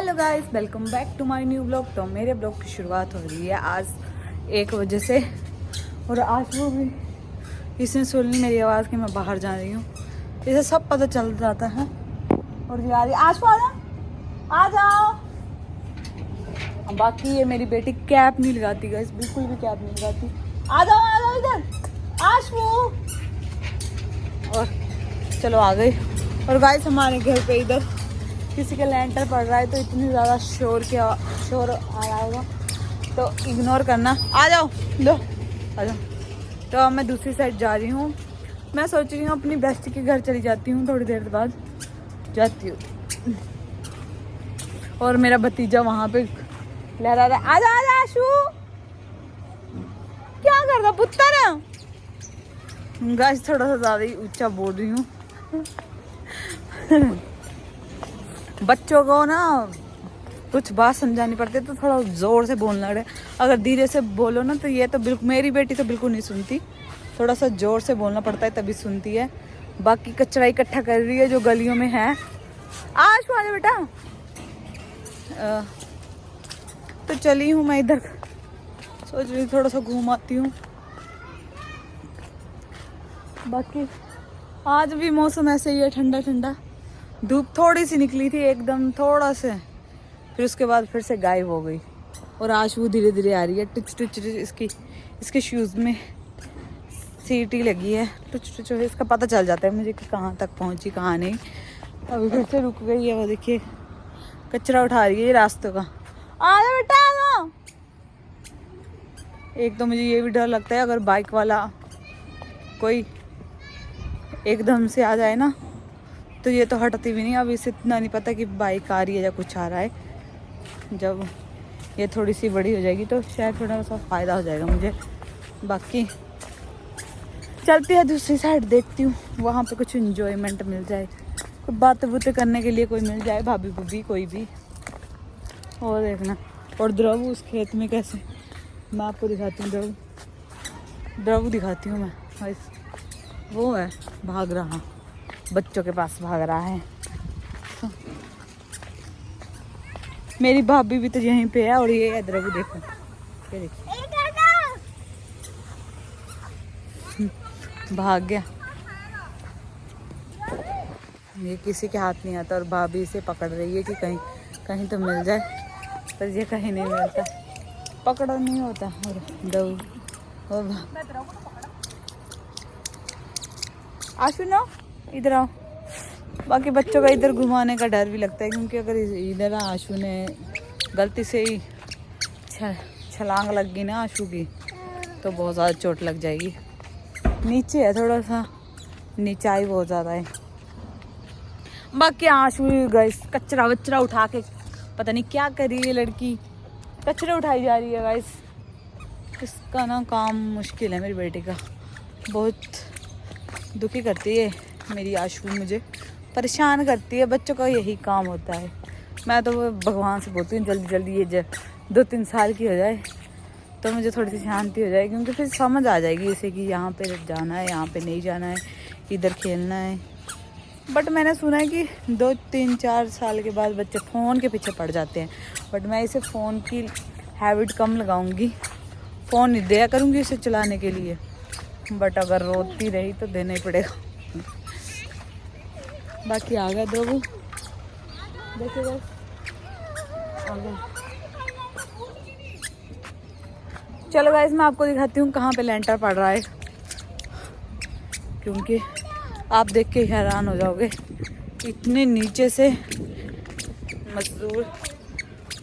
Hello guys, welcome back to my new blog. तो मेरे blog की शुरुआत हो रही है आज 1 बजे से। और आज वो भी इसने सुनी मेरी आवाज़ कि मैं बाहर जा रही हूँ, इसे सब पता चल जाता है। और ये आ रही, आज आ जाओ। बाकी ये मेरी बेटी कैप नहीं लगाती गाइस, बिल्कुल भी कैप नहीं लगाती। आ जाओ इधर आशू। और चलो आ गई। और गाइस हमारे घर पे इधर किसी का लैंटर पड़ रहा है, तो इतनी ज़्यादा शोर आ रहा होगा, तो इग्नोर करना। आ जाओ लो, आ जाओ। तो अब मैं दूसरी साइड जा रही हूँ। मैं सोच रही हूँ अपनी बेस्टी के घर चली जाती हूँ, थोड़ी देर बाद जाती हूँ। और मेरा भतीजा वहाँ पे लहरा रहा है, आजा आशू, क्या कर रहा पुत्र। गाइस थोड़ा सा ज़्यादा ही ऊंचा बोल रही हूँ। बच्चों को ना कुछ बात समझानी पड़ती है तो थोड़ा ज़ोर से बोलना है। अगर धीरे से बोलो ना तो ये तो बिल्कुल, मेरी बेटी तो बिल्कुल नहीं सुनती, थोड़ा सा ज़ोर से बोलना पड़ता है तभी सुनती है। बाकी कचरा इकट्ठा कर रही है जो गलियों में है। आज वाले बेटा तो चली हूँ मैं इधर, सोच रही थोड़ा सा घूम आती हूँ। बाकी आज भी मौसम ऐसे ही है, ठंडा ठंडा। धूप थोड़ी सी निकली थी एकदम थोड़ा से, फिर उसके बाद फिर से गायब हो गई। और आज वो धीरे धीरे आ रही है। टुच टुच इसके शूज़ में सीटी लगी है, टुच टुच इसका पता चल जाता है मुझे कि कहाँ तक पहुँची कहाँ नहीं। अभी फिर से रुक गई है, वो देखिए कचरा उठा रही है ये रास्तों का। आ जा बेटा आ जा। एक तो मुझे ये भी डर लगता है अगर बाइक वाला कोई एकदम से आ जाए ना, तो ये तो हटती भी नहीं। अब इसे इतना नहीं पता कि बाइक आ रही है या कुछ आ रहा है। जब ये थोड़ी सी बड़ी हो जाएगी तो शायद थोड़ा सा फ़ायदा हो जाएगा मुझे। बाकी चलती है दूसरी साइड, देखती हूँ वहाँ पे कुछ इन्जॉयमेंट मिल जाए, कुछ बातें बुतें करने के लिए कोई मिल जाए, भाभी भूभी कोई भी। और देखना। और द्रव उस खेत में कैसे, मैं आपको दिखाती हूँ। द्रव दिखाती हूँ मैं। वो है भाग रहा, बच्चों के पास भाग रहा है। तो मेरी भाभी भी तो यहीं पे है। और ये इधर भी देखो, ये देखो भाग गया। ये किसी के हाथ नहीं आता और भाभी इसे पकड़ रही है कि कहीं कहीं तो मिल जाए, पर ये कहीं नहीं मिलता, पकड़ा नहीं होता। और दो आशु ना इधर आओ। बाकी बच्चों का इधर घुमाने का डर भी लगता है, क्योंकि अगर इधर आशु ने गलती से ही छलांग लग गई ना आशु की, तो बहुत ज़्यादा चोट लग जाएगी। नीचे है, थोड़ा सा नीचाई बहुत ज़्यादा है। बाकी आशु गाइस कचरा वचरा उठा के पता नहीं क्या कर रही है लड़की, कचरे उठाई जा रही है गाइस। इसका ना काम मुश्किल है मेरी बेटी का, बहुत दुखी करती है मेरी आशु, मुझे परेशान करती है। बच्चों का यही काम होता है। मैं तो भगवान से बोलती हूँ जल्दी जल्दी ये 2-3 साल की हो जाए तो मुझे थोड़ी सी शांति हो जाए, क्योंकि फिर समझ आ जाएगी इसे कि यहाँ पे जाना है, यहाँ पे नहीं जाना है, इधर खेलना है। बट मैंने सुना है कि 2-3-4 साल के बाद बच्चे फ़ोन के पीछे पड़ जाते हैं। बट मैं इसे फ़ोन की हैबिट कम लगाऊंगी, फ़ोन नहीं दिया करूँगी इसे चलाने के लिए। बट अगर रोती रही तो देना ही पड़ेगा। बाकी आ गया द्रवू, देखिए बस आ गया। चलो गाइस मैं आपको दिखाती हूँ कहाँ पे लेंटर पड़ रहा है, क्योंकि आप देख के हैरान हो जाओगे इतने नीचे से मजदूर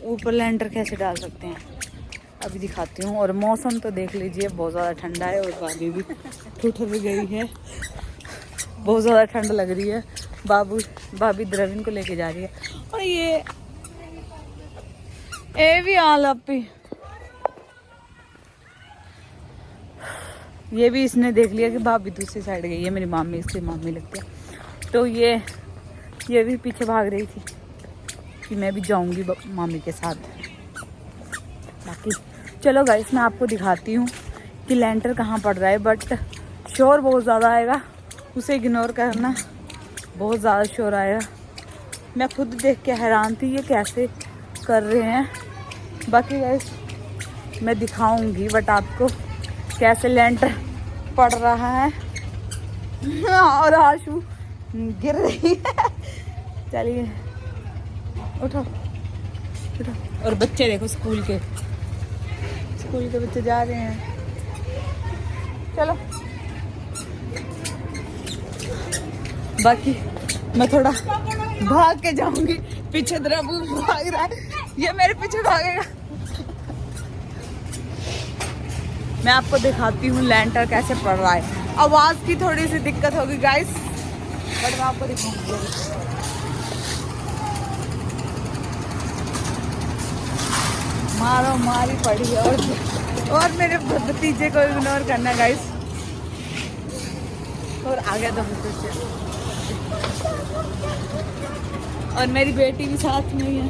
ऊपर लेंटर कैसे डाल सकते हैं। अभी दिखाती हूँ। और मौसम तो देख लीजिए, बहुत ज़्यादा ठंडा है। और भाभी भी ठुठर भी गई है, बहुत ज़्यादा ठंड लग रही है। भाभी द्रविन को लेके जा रही है। और ये भी आलपी, ये भी इसने देख लिया कि भाभी दूसरी साइड गई है। मेरी मामी, इसकी मामी लगती है, तो ये भी पीछे भाग रही थी कि मैं भी जाऊंगी मामी के साथ। बाकी चलो गाइस मैं आपको दिखाती हूँ कि लेंटर कहाँ पड़ रहा है। बट शोर बहुत ज़्यादा आएगा, उसे इग्नोर करना, बहुत ज़्यादा शोर आएगा। मैं खुद देख के हैरान थी ये कैसे कर रहे हैं। बाकी गाइस मैं दिखाऊंगी बट आपको कैसे लेंटर पड़ रहा है। और आशु गिर रही है। चलिए उठो उठो। और बच्चे देखो स्कूल के बच्चे जा रहे हैं। चलो बाकी मैं थोड़ा भाग के जाऊंगी। पीछे द्रबू भाग रहा है, ये मेरे पीछे भागेगा। मैं आपको दिखाती हूँ लेंटर कैसे पड़ रहा है। आवाज की थोड़ी सी दिक्कत होगी गाइस बट मैं आपको दिखाऊंगी। मारो मारी पड़ी है और मेरे भतीजे को इग्नोर करना गाइस। और आगे दो से और मेरी बेटी भी साथ में ही है।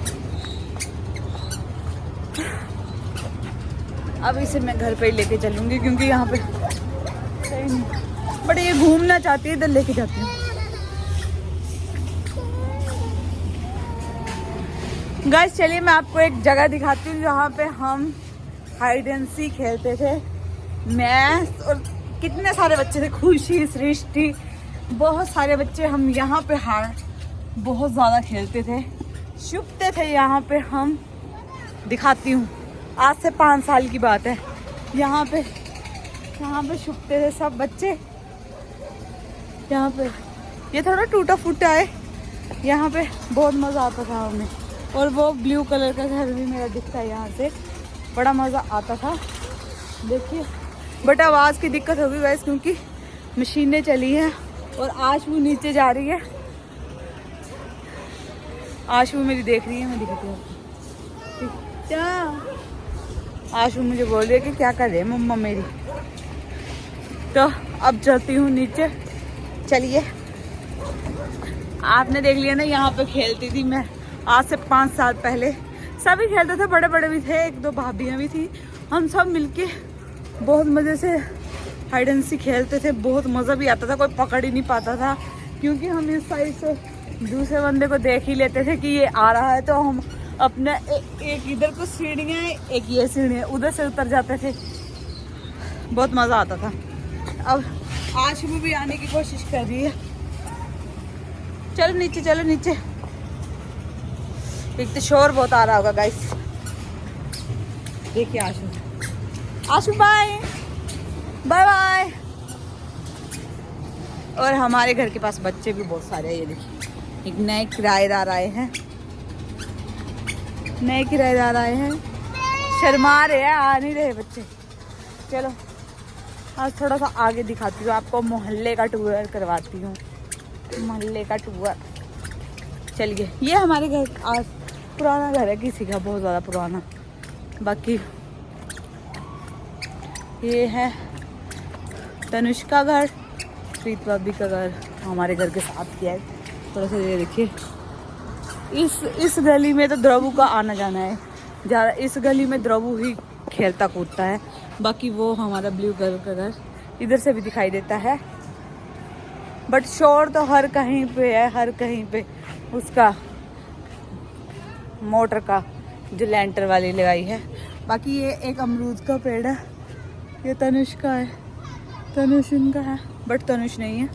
अब इसे मैं घर पे ही लेके चलूंगी क्योंकि यहाँ पे सही नहीं, बट ये घूमना चाहती है, इधर लेके जाती हूँ। गाइस चलिए मैं आपको एक जगह दिखाती हूँ जहाँ पे हम हाइड एंड सीक खेलते थे। मैं और कितने सारे बच्चे थे, खुशी, सृष्टि, बहुत सारे बच्चे हम यहाँ पे बहुत ज़्यादा खेलते थे, छुपते थे यहाँ पे। हम दिखाती हूँ, आज से 5 साल की बात है। यहाँ पे छुपते थे सब बच्चे। यहाँ पे ये थोड़ा टूटा फूटा है, यहाँ पे बहुत मज़ा आता था हमें। और वो ब्लू कलर का घर भी मेरा दिखता है यहाँ से, बड़ा मज़ा आता था। देखिए बट आवाज़ की दिक्कत होगी वैसे क्योंकि मशीनें चली हैं। और आशु नीचे जा रही है, आशु मेरी देख रही है, मैं दिखती हूँ क्या। आशु मुझे बोल रही है कि क्या कर रहे हैं मम्मा मेरी। तो अब चलती हूँ नीचे। चलिए आपने देख लिया ना, यहाँ पे खेलती थी मैं आज से 5 साल पहले। सभी खेलते थे, बड़े बड़े भी थे, 1-2 भाभियाँ भी थी। हम सब मिलके बहुत मज़े से हाइड एंड सीक खेलते थे, बहुत मज़ा भी आता था। कोई पकड़ ही नहीं पाता था क्योंकि हम इस साइड से दूसरे बंदे को देख ही लेते थे कि ये आ रहा है, तो हम अपने एक इधर को सीढ़ियाँ, एक ये सीढ़ियाँ, उधर से उतर जाते थे। बहुत मज़ा आता था। अब आज भी आने की कोशिश कर रही है। चलो नीचे, चलो नीचे। एक तो शोर बहुत आ रहा होगा गाइस। देखिए आशु बाय बाय बाय। और हमारे घर के पास बच्चे भी बहुत सारे हैं। ये देखिए एक नए किराएदार आए हैं, शर्मा रहे हैं, आ नहीं रहे बच्चे। चलो आज थोड़ा सा आगे दिखाती हूँ आपको, मोहल्ले का टूर करवाती हूँ, मोहल्ले का टूर। चलिए ये हमारे घर आज पुराना घर है किसी का, बहुत ज़्यादा पुराना। बाकी ये है तनुष का घर, प्रीत भाभी का घर हमारे घर के साथ किया है। थोड़ा सा ये देखिए, इस गली में तो द्रवू का आना जाना है ज़्यादा। इस गली में द्रवू ही खेलता कूदता है। बाकी वो हमारा ब्लू कलर का घर इधर से भी दिखाई देता है, बट शोर तो हर कहीं पे है, हर कहीं पे। उसका मोटर का जो लेंटर वाली लगाई है। बाकी ये एक अमरूद का पेड़ है, ये तनुष का है, तनुष इनका है, बट तनुष नहीं है।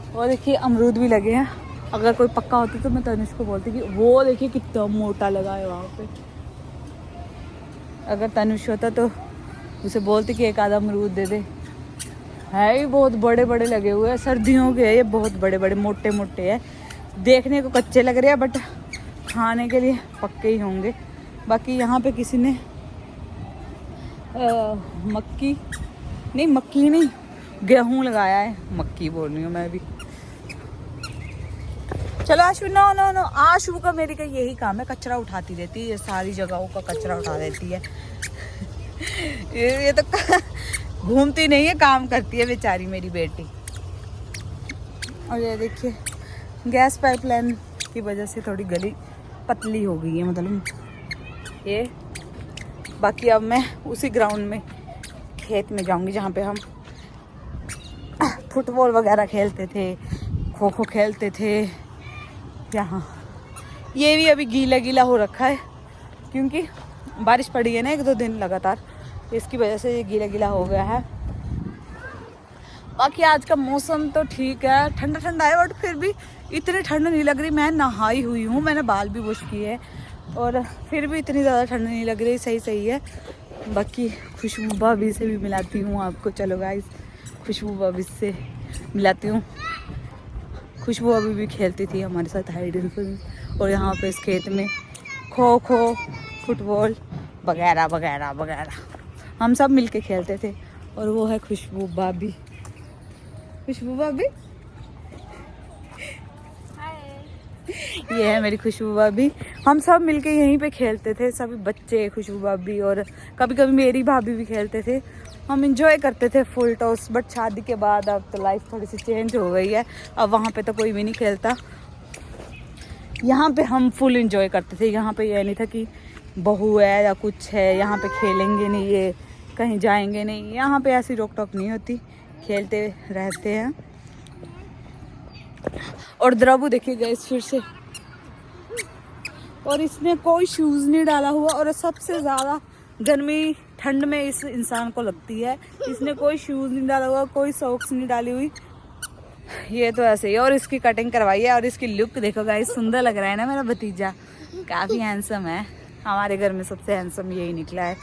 और देखिए अमरूद भी लगे हैं। अगर कोई पक्का होता तो मैं तनुष को बोलती कि वो देखिए कितना मोटा लगा है वहाँ पे। अगर तनुष होता तो उसे बोलती कि एक आधा अमरूद दे दे। है ही बहुत बड़े बड़े लगे हुए हैं, सर्दियों के है ये, बहुत बड़े बड़े मोटे मोटे हैं। देखने को कच्चे लग रहे हैं बट खाने के लिए पक्के ही होंगे। बाकी यहाँ पे किसी ने मक्की नहीं गेहूँ लगाया है, मक्की बोल रही हूँ मैं भी। चलो आशु, नो आशु का मेरी का यही काम है, कचरा उठाती रहती है, सारी जगहों का कचरा उठा देती है। ये तो घूमती नहीं है, काम करती है बेचारी मेरी बेटी। और ये देखिए गैस पाइपलाइन की वजह से थोड़ी गली पतली हो गई है, मतलब ये। बाकी अब मैं उसी ग्राउंड में खेत में जाऊंगी जहाँ पे हम फुटबॉल वगैरह खेलते थे, खो खो खेलते थे। यहाँ ये भी अभी गीला गीला हो रखा है क्योंकि बारिश पड़ी है ना 1-2 दिन लगातार, इसकी वजह से ये गीला गीला हो गया है। बाकी आज का मौसम तो ठीक है, ठंडा ठंडा है, बट फिर भी इतनी ठंड नहीं लग रही। मैं नहाई हुई हूँ, मैंने बाल भी वॉश किए और फिर भी इतनी ज़्यादा ठंड नहीं लग रही, सही सही है। बाकी खुशबू भाभी से भी मिलाती हूँ आपको। चलो गाइस, खुशबू भाभी से मिलाती हूँ। खुशबू अभी भी खेलती थी हमारे साथ हाइड एंड सीक, और यहाँ पे इस खेत में खो खो, फुटबॉल वगैरह वगैरह वगैरह हम सब मिलके खेलते थे। और वो है खुशबू भाभी। खुशबू भाभी, ये है मेरी खुशबू भाभी। हम सब मिलके यहीं पे खेलते थे, सभी बच्चे, खुशबू भाभी, और कभी कभी मेरी भाभी भी खेलते थे। हम इंजॉय करते थे फुल टॉस। बट शादी के बाद अब तो लाइफ थोड़ी सी चेंज हो गई है, अब वहाँ पे तो कोई भी नहीं खेलता। यहाँ पे हम फुल इंजॉय करते थे। यहाँ पे ये नहीं था कि बहू है या कुछ है, यहाँ पे खेलेंगे नहीं, ये कहीं जाएंगे नहीं। यहाँ पे ऐसी रोक टोक नहीं होती, खेलते रहते हैं। और द्रबू देखिए गाइस फिर से, और इसने कोई शूज़ नहीं डाला हुआ। और सबसे ज़्यादा गर्मी ठंड में इस इंसान को लगती है। इसने कोई शूज़ नहीं डाला हुआ, कोई सॉक्स नहीं डाली हुई, ये तो ऐसे ही। और इसकी कटिंग करवाई है, और इसकी लुक देखो गाइस, सुंदर लग रहा है ना मेरा भतीजा, काफ़ी हैंडसम है। हमारे घर में सबसे हैंडसम यही निकला है।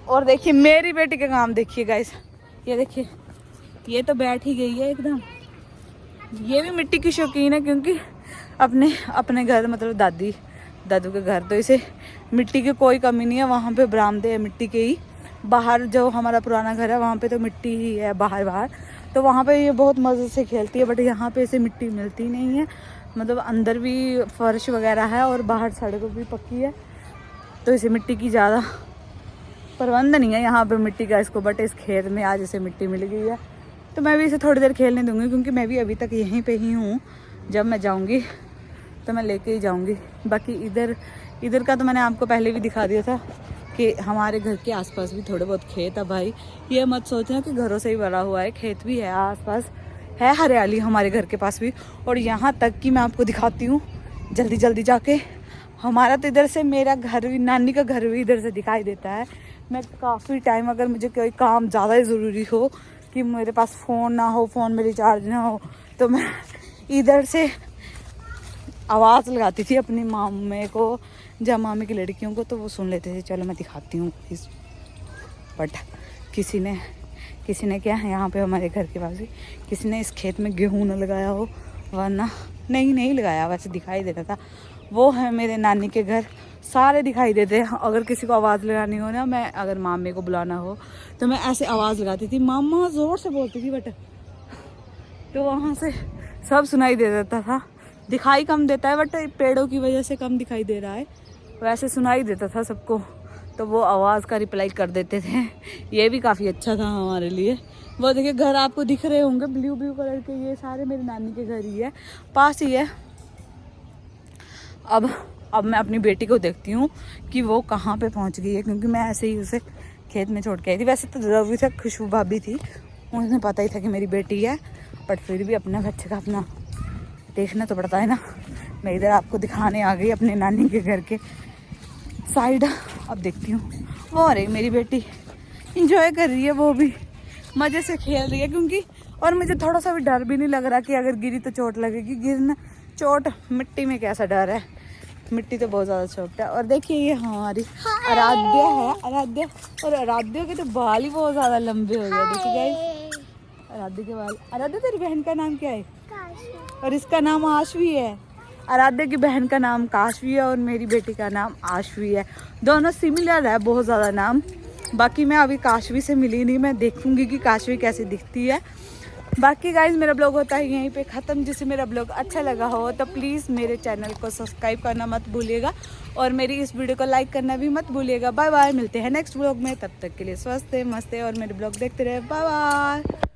और देखिए मेरी बेटी का काम देखिए गाइस, ये देखिए, ये तो बैठ ही गई है एकदम। ये भी मिट्टी की शौकीन है, क्योंकि अपने घर मतलब दादू के घर, तो इसे मिट्टी की कोई कमी नहीं है। वहाँ पे बरामदे है मिट्टी के ही, बाहर जो हमारा पुराना घर है वहाँ पे तो मिट्टी ही है बाहर, तो वहाँ पे ये बहुत मज़े से खेलती है। बट यहाँ पे इसे मिट्टी मिलती नहीं है, मतलब अंदर भी फर्श वगैरह है और बाहर सड़क भी पक्की है, तो इसे मिट्टी की ज़्यादा प्रबंध नहीं है यहाँ पे मिट्टी का इसको। बट इस खेत में आज इसे मिट्टी मिल गई है, तो मैं भी इसे थोड़ी देर खेलने दूँगी, क्योंकि मैं भी अभी तक यहीं पे ही हूँ। जब मैं जाऊँगी तो मैं लेके ही जाऊँगी। बाकी इधर का तो मैंने आपको पहले भी दिखा दिया था कि हमारे घर के आसपास भी थोड़े बहुत खेत है भाई। ये मत सोचना कि घरों से ही भरा हुआ है, खेत भी है आसपास, है हरियाली हमारे घर के पास भी। और यहाँ तक कि मैं आपको दिखाती हूँ जल्दी जल्दी जाके। हमारा तो इधर से मेरा घर भी, नानी का घर भी इधर से दिखाई देता है। मैं काफ़ी टाइम, अगर मुझे कोई काम ज़्यादा ही ज़रूरी हो कि मेरे पास फ़ोन ना हो, फ़ोन में रिचार्ज ना हो, तो मैं इधर से आवाज़ लगाती थी अपनी मामे को, जब मामी की लड़कियों को, तो वो सुन लेते थे। चलो मैं दिखाती हूँ इस, बट किसी ने क्या है यहाँ पे हमारे घर के पास भी किसी ने इस खेत में गेहूँ न लगाया हो, वरना नहीं लगाया, वैसे दिखाई देता था। वो है मेरे नानी के घर, सारे दिखाई देते हैं। अगर किसी को आवाज़ लगानी हो ना, मैं अगर मामे को बुलाना हो तो मैं ऐसे आवाज़ लगाती थी, मामा ज़ोर से बोलती थी, बट तो वहाँ से सब सुनाई दे देता था। दिखाई कम देता है, बट पेड़ों की वजह से कम दिखाई दे रहा है, वैसे सुनाई देता था सबको, तो वो आवाज़ का रिप्लाई कर देते थे। ये भी काफ़ी अच्छा था हमारे लिए। वो देखिए घर आपको दिख रहे होंगे ब्लू कलर के, ये सारे मेरी नानी के घर ही है, पास ही है। अब मैं अपनी बेटी को देखती हूँ कि वो कहाँ पे पहुँच गई है, क्योंकि मैं ऐसे ही उसे खेत में छोड़ के आई थी। वैसे तो जरूरी था, खुशबू भाभी थी, उन्हें पता ही था कि मेरी बेटी है, बट फिर भी अपने बच्चे का अपना देखना तो पड़ता है ना। मैं इधर आपको दिखाने आ गई अपने नानी के घर के साइड। अब देखती हूँ वो, अरे मेरी बेटी इंजॉय कर रही है, वो भी मज़े से खेल रही है, क्योंकि और मुझे थोड़ा सा भी डर भी नहीं लग रहा कि अगर गिरी तो चोट लगेगी। गिरना चोट, मिट्टी में कैसा डर है, मिट्टी तो बहुत ज़्यादा चोट है। और देखिए ये हमारी आराध्या है, आराध्या, और आराध्या के तो बाल ही बहुत ज़्यादा लंबे हो गए। देखिए गाइस, आराध्या के बाल। आराध्या तेरी बहन का नाम क्या है? और इसका नाम आशवी है। आराध्या की बहन का नाम काशवी है और मेरी बेटी का नाम आशवी है। दोनों सिमिलर है बहुत ज़्यादा नाम। बाकी मैं अभी काशवी से मिली नहीं, मैं देखूंगी कि काशवी कैसी दिखती है। बाकी गाइज मेरा ब्लॉग होता है यहीं पे ख़त्म। जिसे मेरा ब्लॉग अच्छा लगा हो तो प्लीज़ मेरे चैनल को सब्सक्राइब करना मत भूलिएगा, और मेरी इस वीडियो को लाइक करना भी मत भूलिएगा। बाय बाय, मिलते हैं नेक्स्ट ब्लॉग में, तब तक के लिए स्वस्थ है, मस्त है, और मेरे ब्लॉग देखते रहे। Bye bye.